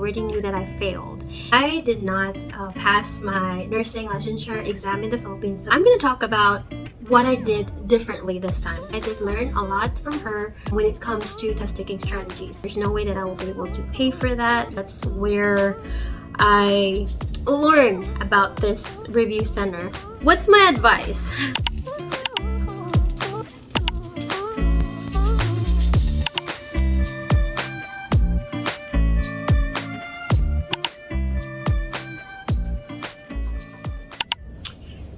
already knew that I failed. I did not pass my nursing licensure exam in the Philippines. So I'm going to talk about what I did differently this time. I did learn a lot from her when it comes to test taking strategies. There's no way that I will be able to pay for that. That's where I learn about this review center. What's my advice?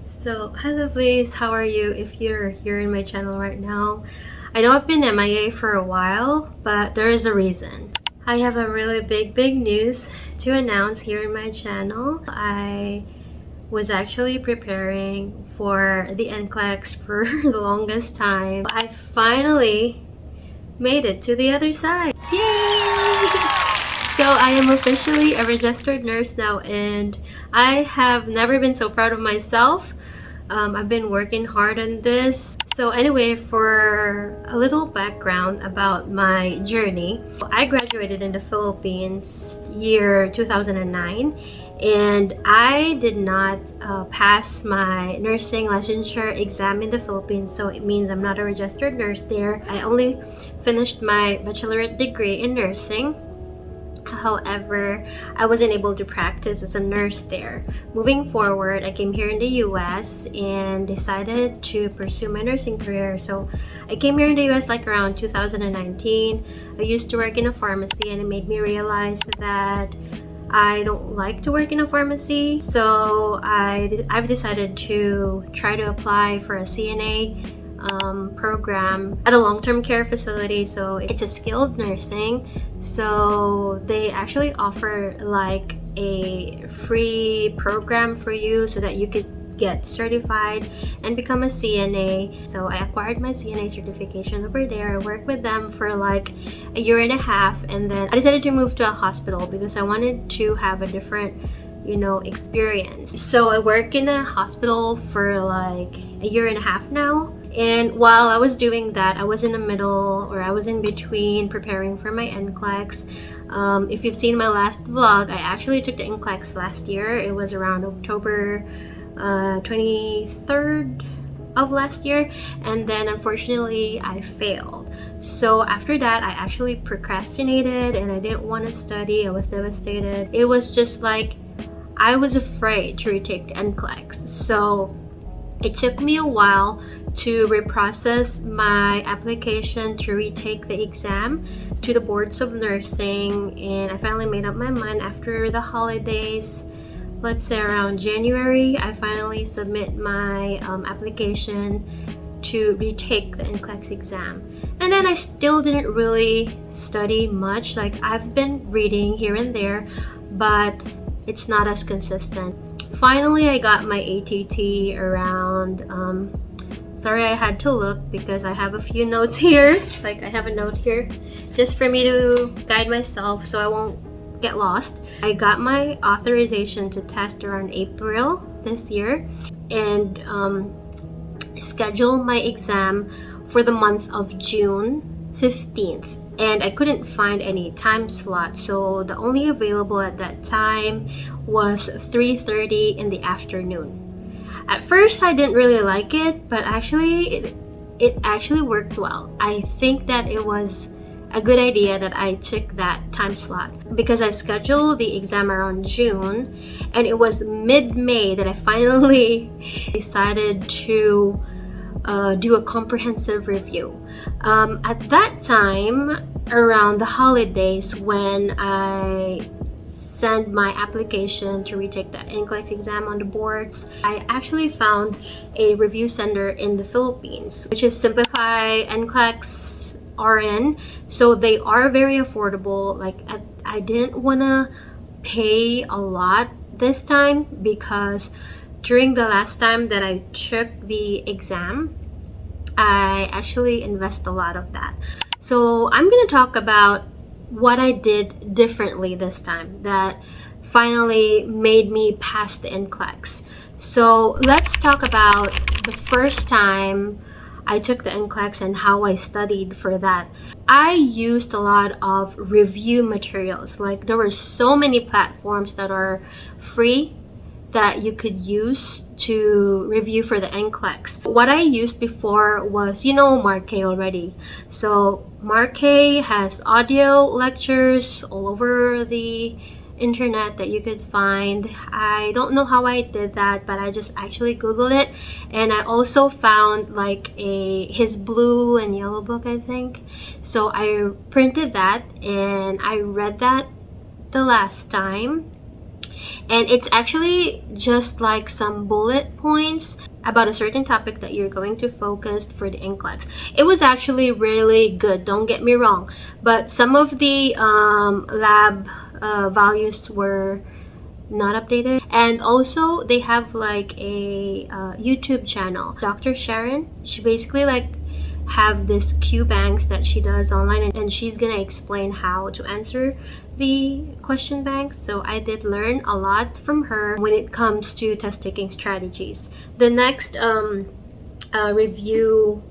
So, hi lovelies, how are you? If you're here in my channel right now, I know I've been MIA for a while, but there is a reason. I have a really big news to announce here in my channel. I was actually preparing for the NCLEX for the longest time. I finally made it to the other side. Yay! So I am officially a registered nurse now, and I have never been so proud of myself. I've been working hard on this. So anyway, for a little background about my journey, I graduated in the Philippines year 2009, and I did not pass my nursing licensure exam in the Philippines, so it means I'm not a registered nurse there. I only finished my bachelorette degree in nursing. However, I wasn't able to practice as a nurse there. Moving forward, I came here in the US and decided to pursue my nursing career. So I came here in the US like around 2019. I used to work in a pharmacy, and it made me realize that I don't like to work in a pharmacy. So I've decided to try to apply for a CNA program at a long-term care facility. So it's a skilled nursing, so they actually offer like a free program for you so that you could get certified and become a CNA. So I acquired my CNA certification over there. I worked with them for like a year and a half, and then I decided to move to a hospital because I wanted to have a different experience. So I work in a hospital for like a year and a half now. And while I was doing that, I was in the middle, or I was in between preparing for my NCLEX. If you've seen my last vlog, I actually took the NCLEX last year. It was around October 23rd of last year, and then unfortunately I failed. So after that, I actually procrastinated and I didn't want to study. I was devastated. It was just like I was afraid to retake the NCLEX. So it took me a while to reprocess my application to retake the exam to the boards of nursing, and I finally made up my mind after the holidays. Let's say around January, I finally submit my application to retake the NCLEX exam. And then I still didn't really study much. Like, I've been reading here and there, but it's not as consistent. Finally, I got my ATT around, sorry I had to look because I have a few notes here. Like, I have a note here just for me to guide myself so I won't get lost. I got my authorization to test around April this year, and scheduled my exam for the month of June 15th. And I couldn't find any time slot, so the only available at that time was 3:30 in the afternoon. At first, I didn't really like it, but actually it actually worked well. I think that it was a good idea that I took that time slot because I scheduled the exam around June, and it was mid-May that I finally decided to do a comprehensive review. At that time, around the holidays, when I sent my application to retake the NCLEX exam on the boards, I actually found a review center in the Philippines, which is Simplify NCLEX-RN. So they are very affordable. Like, I didn't want to pay a lot this time because during the last time that I took the exam, I actually invest a lot of that. So I'm going to talk about what I did differently this time that finally made me pass the NCLEX. So let's talk about the first time I took the NCLEX and how I studied for that. I used a lot of review materials. Like there were so many platforms that are free that you could use to review for the NCLEX. What I used before was, you know, Marquee already. So Marquee has audio lectures all over the internet that you could find. I don't know how I did that, but I just actually Googled it, and I also found like his blue and yellow book, I think. So I printed that and I read that the last time, and it's actually just like some bullet points about a certain topic that you're going to focus for the NCLEX. It was actually really good, don't get me wrong, but some of the lab values were not updated. And also they have like a YouTube channel, Dr. Sharon. She basically like have this Qbanks that she does online, and she's gonna explain how to answer the question banks. So I did learn a lot from her when it comes to test taking strategies. The next review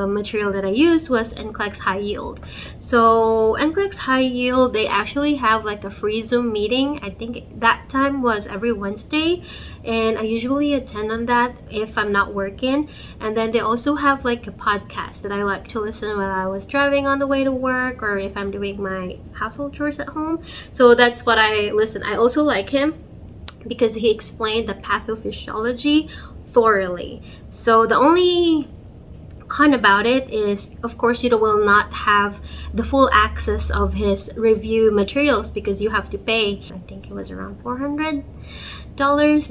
material that I used was NCLEX High Yield. So NCLEX High Yield, they actually have like a free Zoom meeting. I think that time was every Wednesday, and I usually attend on that if I'm not working. And then they also have like a podcast that I like to listen when I was driving on the way to work, or if I'm doing my household chores at home. So that's what I listen. I also like him because he explained the pathophysiology thoroughly. So the only con about it is, of course, you will not have the full access of his review materials because you have to pay. I think it was around $400,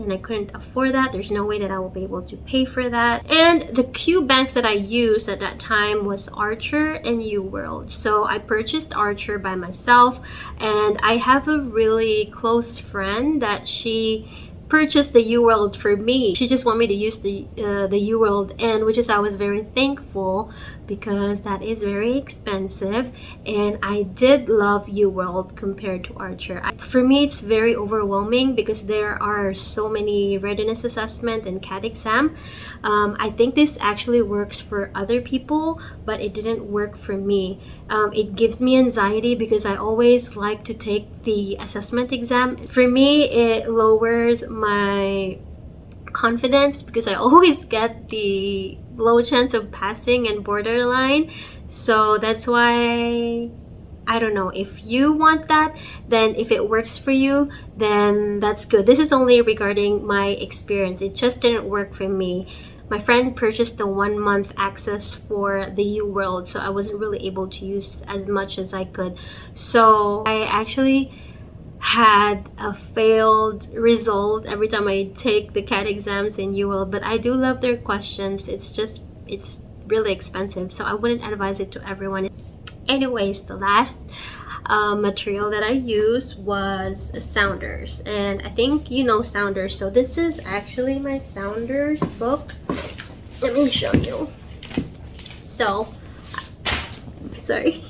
and I couldn't afford that. There's no way that I will be able to pay for that. And the Qbanks that I used at that time was Archer and UWorld. So I purchased Archer by myself, and I have a really close friend that she purchased the UWorld for me. She just wanted me to use the UWorld, and which is I was very thankful because that is very expensive, and I did love UWorld compared to Archer. For me, it's very overwhelming because there are so many readiness assessment and CAT exam. I think this actually works for other people, but it didn't work for me. It gives me anxiety because I always like to take the assessment exam. For me, it lowers my confidence because I always get the low chance of passing and borderline. So that's why, I don't know, if you want that, then if it works for you, then that's good. This is only regarding my experience. It just didn't work for me. My friend purchased the 1 month access for the UWorld, so I wasn't really able to use as much as I could. So I actually had a failed result every time I take the CAT exams in UWorld, but I do love their questions. It's really expensive, so I wouldn't advise it to everyone. Anyways, the last material that I used was SAUNDERS, and I think you know SAUNDERS. So this is actually my SAUNDERS book. Let me show you. So, sorry.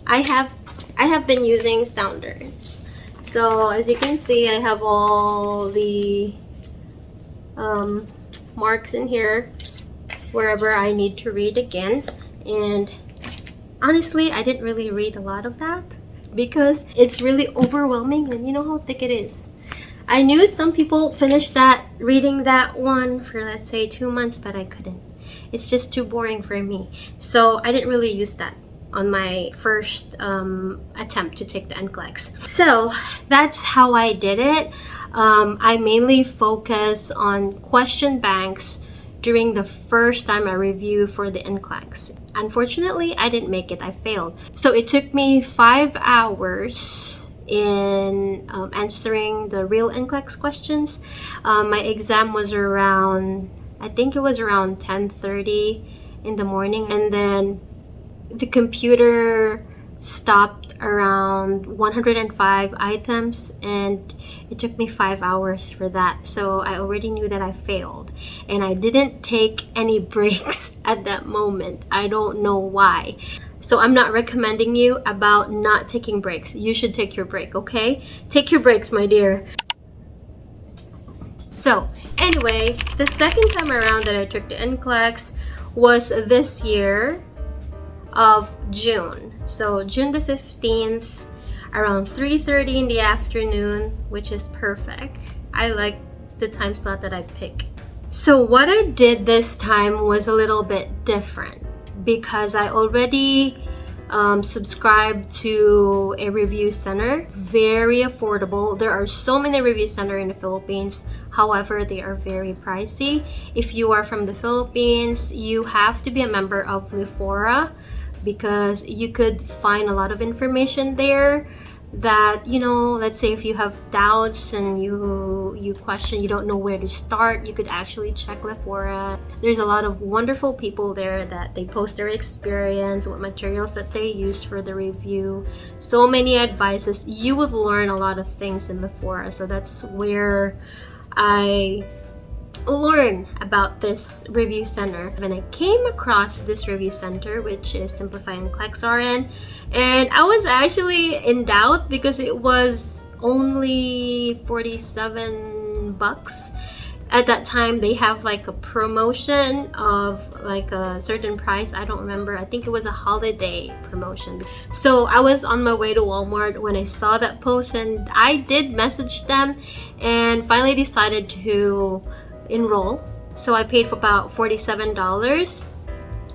I have been using SAUNDERS. So as you can see, I have all the marks in here wherever I need to read again. And honestly, I didn't really read a lot of that because it's really overwhelming, and you know how thick it is. I knew some people finished reading that one for, let's say, 2 months, but I couldn't. It's just too boring for me. So I didn't really use that on my first attempt to take the NCLEX. So that's how I did it. I mainly focus on question banks during the first time I reviewed for the NCLEX. Unfortunately, I didn't make it. I failed. So it took me 5 hours in answering the real NCLEX questions. My exam was around, I think it was around 10:30 in the morning, and then the computer stopped around 105 items, and it took me 5 hours for that. So I already knew that I failed, and I didn't take any breaks at that moment. I don't know why. So I'm not recommending you about not taking breaks. You should take your break, okay? Take your breaks, my dear. So anyway, the second time around that I took the NCLEX was this year of June. So June the 15th, around 3:30 in the afternoon, which is perfect. I like the time slot that I pick. So what I did this time was a little bit different because I already subscribed to a review center. Very affordable. There are so many review centers in the Philippines. However, they are very pricey. If you are from the Philippines, you have to be a member of LEFORA because you could find a lot of information there that, you know, let's say if you have doubts and you question, you don't know where to start, you could actually check LEFORA. There's a lot of wonderful people there that they post their experience, what materials that they use for the review, so many advices. You would learn a lot of things in LEFORA. So that's where I learn about this review center. When I came across this review center, which is Simplifying NCLEX-RN, and I was actually in doubt because it was only 47 bucks. At that time, they have like a promotion of like a certain price. I don't remember. I think it was a holiday promotion. So I was on my way to Walmart when I saw that post, and I did message them and finally decided to enroll. So I paid for about $47.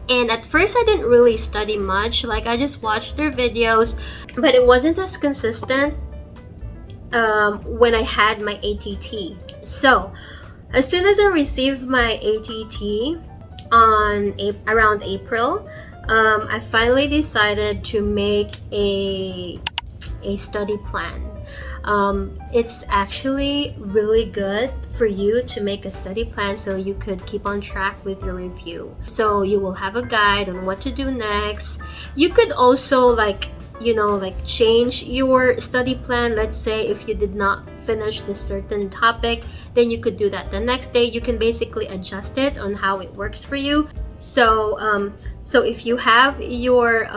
And at first I didn't really study much. Like I just watched their videos, but it wasn't as consistent when I had my ATT. So as soon as I received my ATT on around April, I finally decided to make a study plan. It's actually really good for you to make a study plan so you could keep on track with your review. So you will have a guide on what to do next. You could also like change your study plan. Let's say if you did not finish this certain topic, then you could do that the next day. You can basically adjust it on how it works for you. So if you have your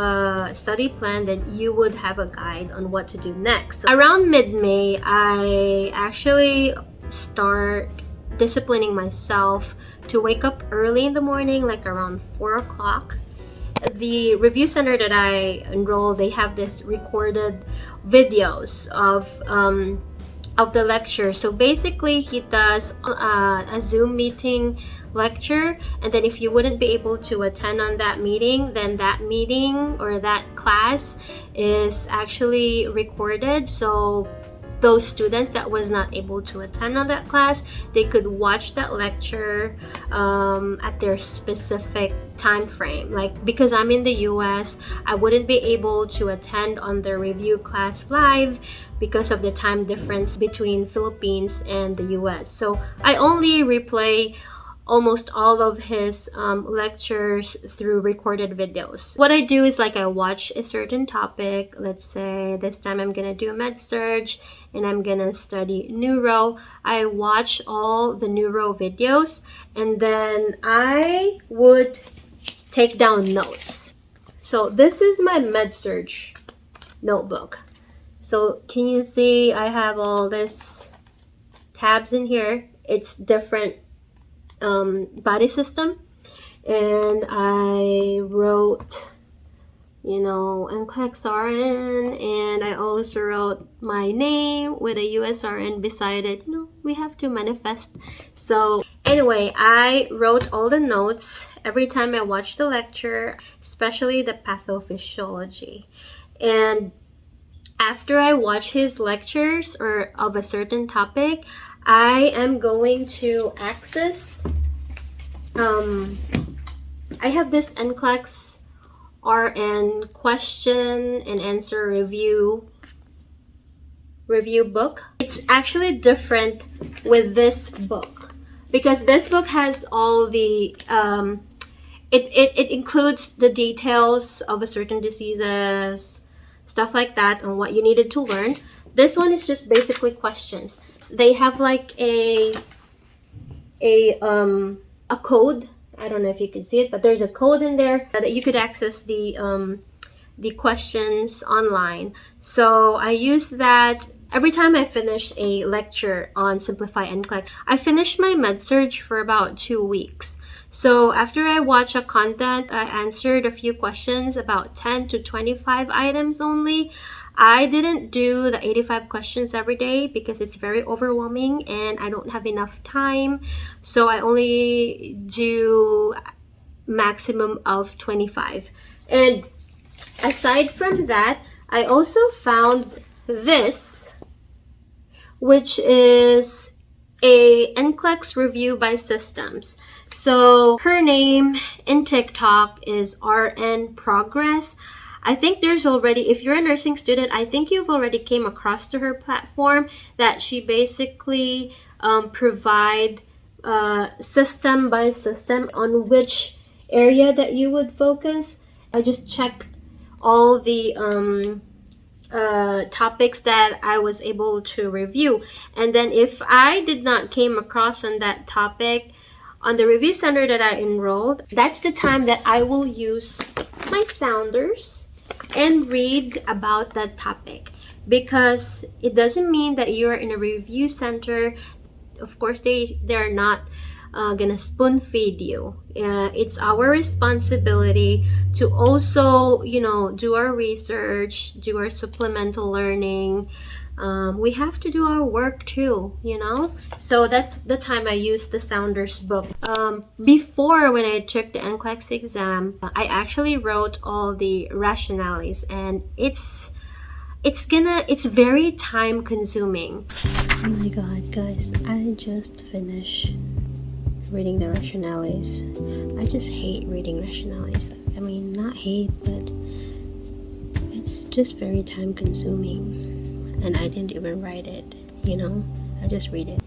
study plan, then you would have a guide on what to do next. So around mid-May, I actually start disciplining myself to wake up early in the morning, like around 4 o'clock. The review center that I enrolled, they have this recorded videos of the lecture. So basically he does a Zoom meeting lecture, and then if you wouldn't be able to attend on that meeting, then that meeting or that class is actually recorded. So those students that was not able to attend on that class, they could watch that lecture at their specific time frame. Like because I'm in the US, I wouldn't be able to attend on the review class live because of the time difference between Philippines and the US. So I only replay almost all of his lectures through recorded videos. What I do is like I watch a certain topic. Let's say this time I'm gonna do a med surg and I'm gonna study neuro. I watch all the neuro videos and then I would take down notes. So this is my med surg notebook. So can you see I have all this tabs in here? It's different body system, and I wrote NCLEX-RN, and I also wrote my name with a USRN beside it. We have to manifest. So anyway, I wrote all the notes every time I watched the lecture, especially the pathophysiology. And after I watch his lectures or of a certain topic, I am going to access, I have this NCLEX-RN question and answer review book. It's actually different with this book because this book has all the, it includes the details of a certain diseases, stuff like that, and what you needed to learn. This one is just basically questions. They have like a code. I don't know if you can see it, but there's a code in there that you could access the questions online. So I used that every time I finish a lecture on Simplify NCLEX, I finish my med-surg for about 2 weeks. So after I watch a content, I answered a few questions, about 10 to 25 items only. I didn't do the 85 questions every day because it's very overwhelming and I don't have enough time. So I only do maximum of 25. And aside from that, I also found this, which is a NCLEX review by systems. So her name in TikTok is RN Progress. I think there's already, if you're a nursing student, I think you've already came across to her platform, that she basically provide system by system on which area that you would focus. I just checked all the topics that I was able to review, and then if I did not came across on that topic on the review center that I enrolled, that's the time that I will use my sounders and read about that topic, because it doesn't mean that you're in a review center. Of course, they're not gonna spoon feed you. It's our responsibility to also, do our research, do our supplemental learning. We have to do our work too, So that's the time I used the Sounders book. Before, when I took the NCLEX exam, I actually wrote all the rationales, and it's very time consuming. Oh my god, guys, I just finished reading the rationales. I just hate reading rationales. I mean, not hate, but it's just very time consuming. And I didn't even write it, I just read it.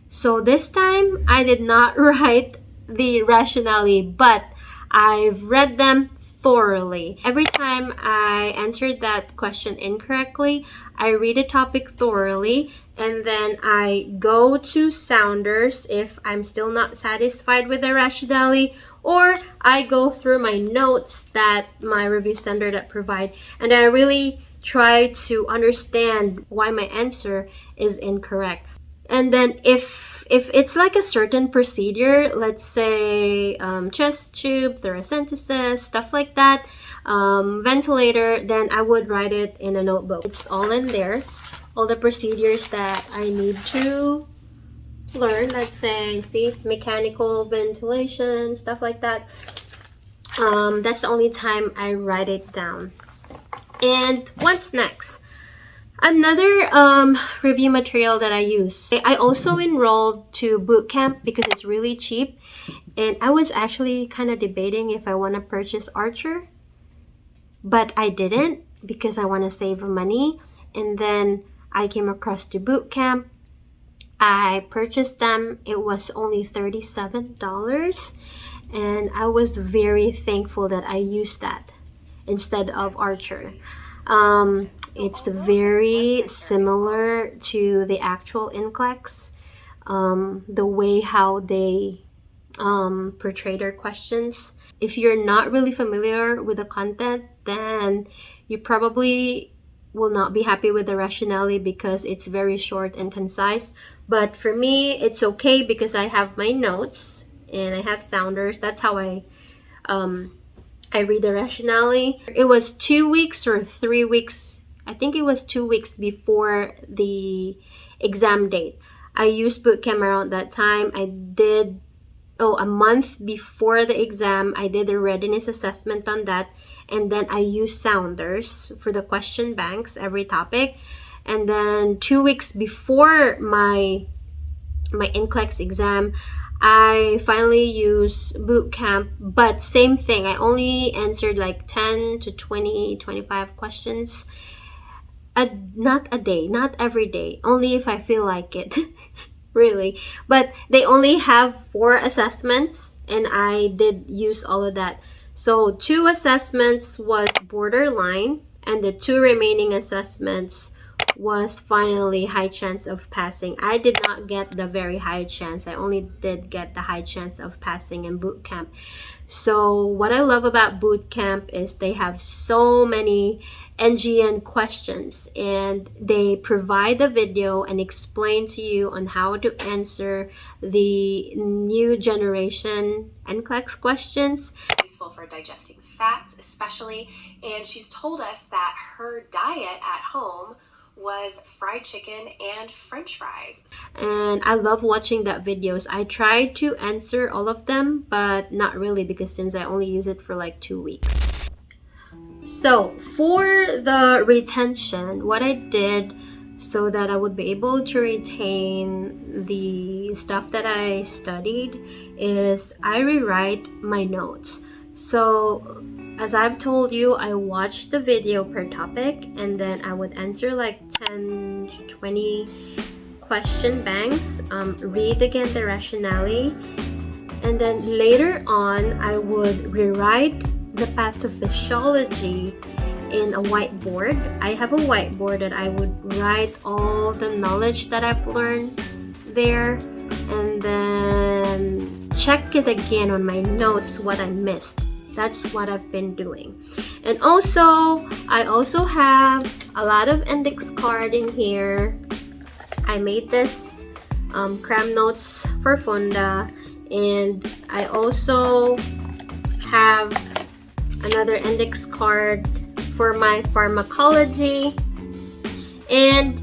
So this time, I did not write the rationale, but I've read them thoroughly. Every time I answered that question incorrectly, I read a topic thoroughly, and then I go to Sounders if I'm still not satisfied with the rationale, or I go through my notes that my review center that provide, and I really try to understand why my answer is incorrect. And then if it's like a certain procedure, let's say chest tube, thoracentesis, stuff like that, ventilator, then I would write it in a notebook. It's all in there, all the procedures that I need to learn. Let's say, mechanical ventilation, stuff like that. That's the only time I write it down. And what's next? Another review material that I use. I also enrolled to BOOTCAMP because it's really cheap, and I was actually kind of debating if I want to purchase Archer, but I didn't because I want to save money. And then I came across to BOOTCAMP. I purchased them. It was only $37, and I was very thankful that I used that instead of Archer. It's very similar to the actual NCLEX. The way how they portray their questions. If you're not really familiar with the content, then you probably will not be happy with the rationale because it's very short and concise. But for me, it's okay because I have my notes and I have Sounders. That's how I read the rationale. It was 2 weeks or 3 weeks. I think it was 2 weeks before the exam date. I used BOOTCAMP around that time. I did, a month before the exam, I did a readiness assessment on that. And then I used Sounders for the question banks, every topic. And then 2 weeks before my NCLEX exam, I finally used BOOTCAMP, but same thing. I only answered like 10 to 20, 25 questions. Not a day, not every day, only if I feel like it. Really. But they only have 4 assessments, and I did use all of that. So 2 assessments was borderline, and the 2 remaining assessments was finally high chance of passing. I did not get the very high chance. I only did get the high chance of passing in boot camp. So what I love about boot camp is they have so many NGN questions, and they provide the video and explain to you on how to answer the new generation NCLEX questions. Useful for digesting fats especially, and she's told us that her diet at home was fried chicken and french fries. And I love watching that videos. I tried to answer all of them, but not really, because since I only use it for like 2 weeks. So for the retention, what I did so that I would be able to retain the stuff that I studied is I rewrite my notes. So as I've told you, I watched the video per topic, and then I would answer like 10 to 20 question banks, read again the rationale, and then later on I would rewrite the pathophysiology in a whiteboard. I have a whiteboard that I would write all the knowledge that I've learned there, and then check it again on my notes what I missed. That's what I've been doing. And also, I also have a lot of index card in here. I made this cram notes for Fonda, and I also have another index card for my pharmacology, and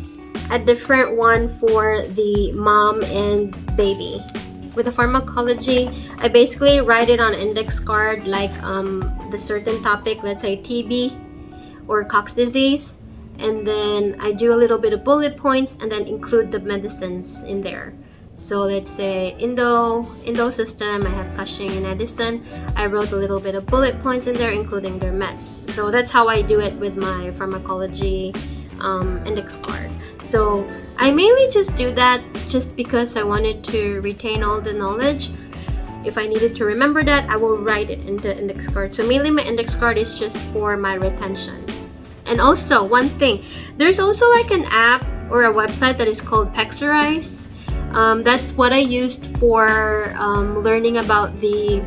a different one for the mom and baby. With the pharmacology, I basically write it on index card, like the certain topic, let's say TB or Cox disease, and then I do a little bit of bullet points and then include the medicines in there. So let's say Indo system, I have Cushing and Edison. I wrote a little bit of bullet points in there, including their meds. So that's how I do it with my pharmacology index card. So I mainly just do that just because I wanted to retain all the knowledge. If I needed to remember that, I will write it into index card. So mainly my index card is just for my retention. And also one thing, there's also like an app or a website that is called Pexerize. That's what I used for learning about the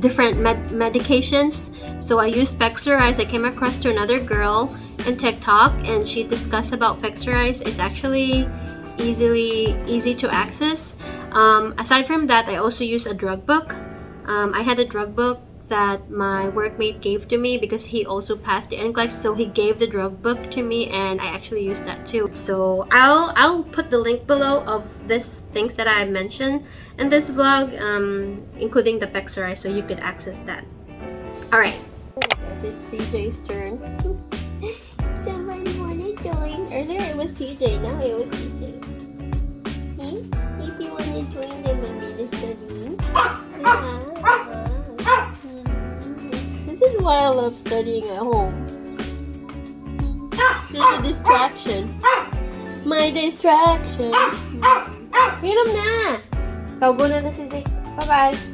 different medications. So I used Pexerize. I came across to another girl in TikTok, and she discussed about Pexerize. It's actually easy to access. Aside from that, I also use a drug book. I had a drug book that my workmate gave to me because he also passed the NCLEX, so he gave the drug book to me, and I actually used that too. So I'll put the link below of these things that I mentioned in this vlog, including the Pexerize, so you could access that. Alright, it's TJ's turn. Somebody wanna join? Earlier it was TJ, now it was TJ. If you wanna join them and be studying. This is why I love studying at home. There's a distraction. My distraction. Hiram na! Kaugunan na si Zeke. Bye-bye.